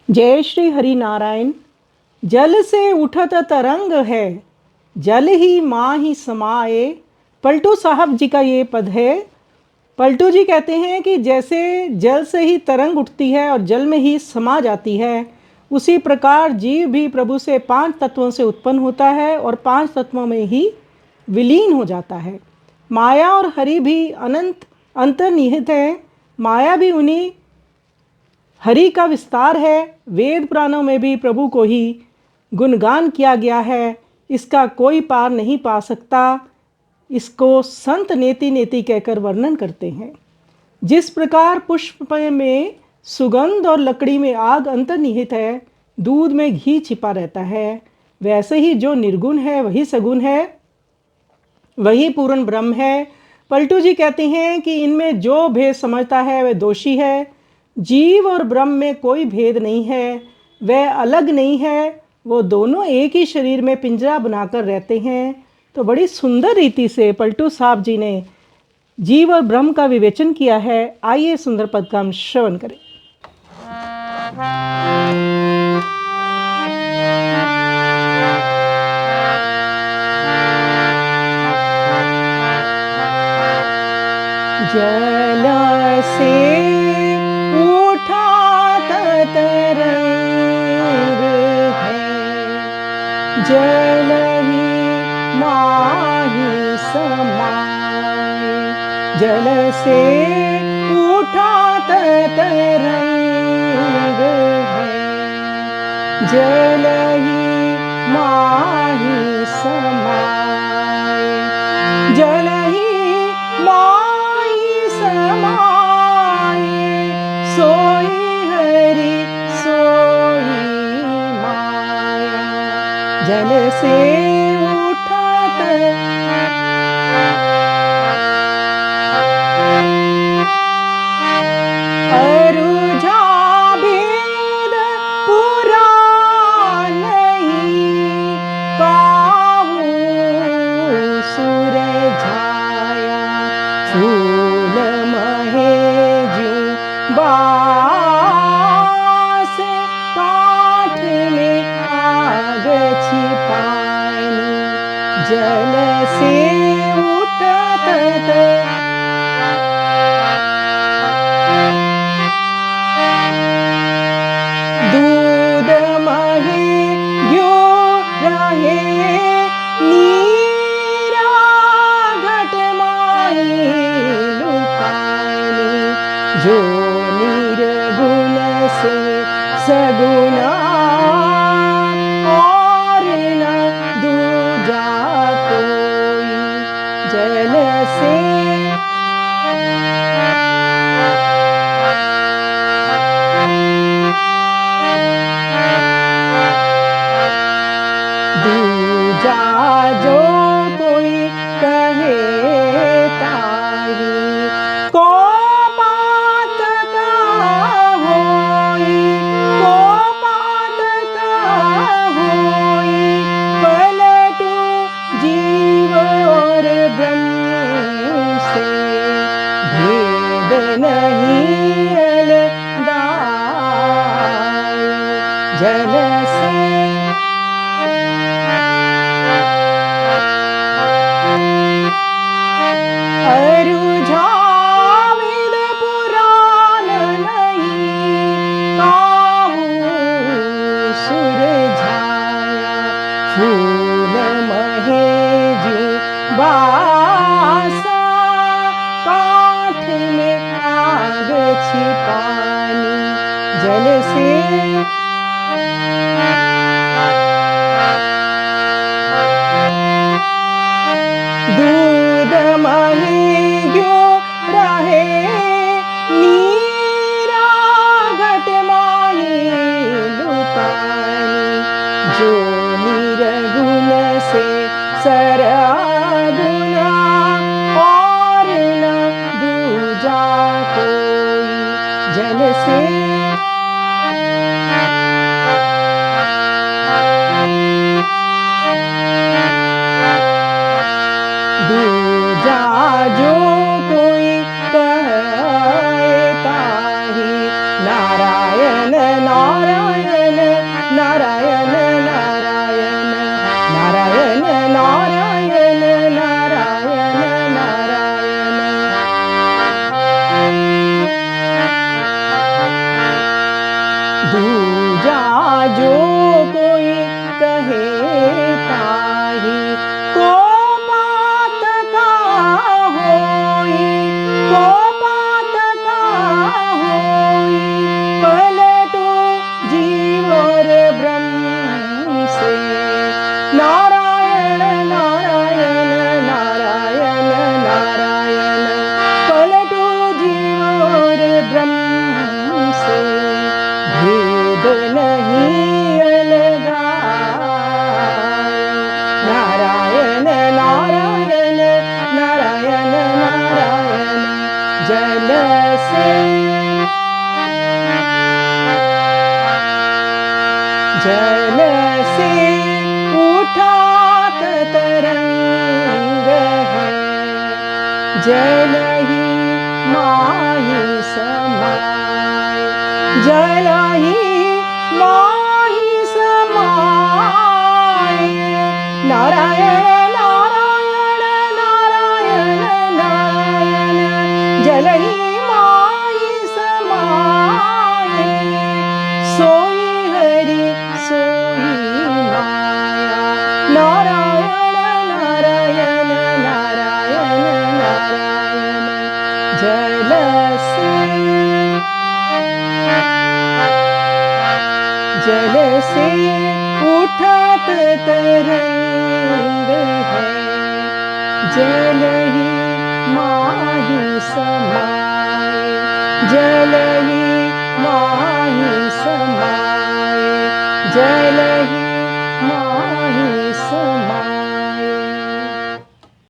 जय श्री हरि नारायण। जल से उठत तरंग है, जल ही माँ ही समाए। पलटू साहब जी का ये पद है। पलटू जी कहते हैं कि जैसे जल से ही तरंग उठती है और जल में ही समा जाती है, उसी प्रकार जीव भी प्रभु से 5 तत्वों से उत्पन्न होता है और 5 तत्वों में ही विलीन हो जाता है। माया और हरि भी अनंत अंतर्निहित है। माया भी उन्हीं हरि का विस्तार है। वेद पुराणों में भी प्रभु को ही गुणगान किया गया है। इसका कोई पार नहीं पा सकता। इसको संत नेति नेति कहकर वर्णन करते हैं। जिस प्रकार पुष्प में सुगंध और लकड़ी में आग अंतर्निहित है, दूध में घी छिपा रहता है, वैसे ही जो निर्गुण है वही सगुण है, वही पूर्ण ब्रह्म है। पलटू जी कहते हैं कि इनमें जो भेद समझता है वह दोषी है। जीव और ब्रह्म में कोई भेद नहीं है, वह अलग नहीं है, वो दोनों एक ही शरीर में पिंजरा बनाकर रहते हैं। तो बड़ी सुंदर रीति से पलटू साहब जी ने जीव और ब्रह्म का विवेचन किया है। आइए सुंदर पद का हम श्रवण करें। जल से उठा तरंग है, जल ही माही समाए। जल से उठा तरंग है, जल ही माही समाए। जल ही माही समाए, सोई हरि सोई माया। जल से उठा अरुझा भेद पूरा नहीं, काहू सुरझाया। फूल महे ज्यों बास, काठ में आग छिपानी। जल से उठत दूध महे ज्यों रहे, नीरा घट माही लुकानी। जो निर्गुण से सगुना, और न दूजा कोई। जल से दूजा जो कोई कहे ताही, को बात का होई, को बात का होई। पलटू जीव और ब्रह्म से भेद नहीं अलगाए। जल से अरुझा वेद पुराण नहीं, काहू सुरझाया। फूल महे ज्यों बासा, काठ में आग छिपानी। जल से दूध महे ज्यों रहे, नीरा घट माही लुकानी। जो निर्गुण से सरगुना, और न दूजा कोई। जल से नारायण नारायण नारायण नारायण नारायण नारायण। दूजा जो कोई कहे ताहि को बात का होई, को बात का होई, पलटो जीव और ब्रह्म से। नारायण नारायण नारायण नारायण, पलटो जीव और ब्रह्म से। भेद नहीं अलगायो, नारायण नारायण नारायण नारायण। जल से जल से उठात तरंग है, जल ही माही समाए, जल ही माही समाए। नारायण नारायण नारायण नारायण, जल ही माही समाए। सोई हरि सोई माया, नारायण नारायण नारायण नारायण। जल से जल से उठत तरंग है, जल ही माही समाए, जल ही माही समाए, जल ही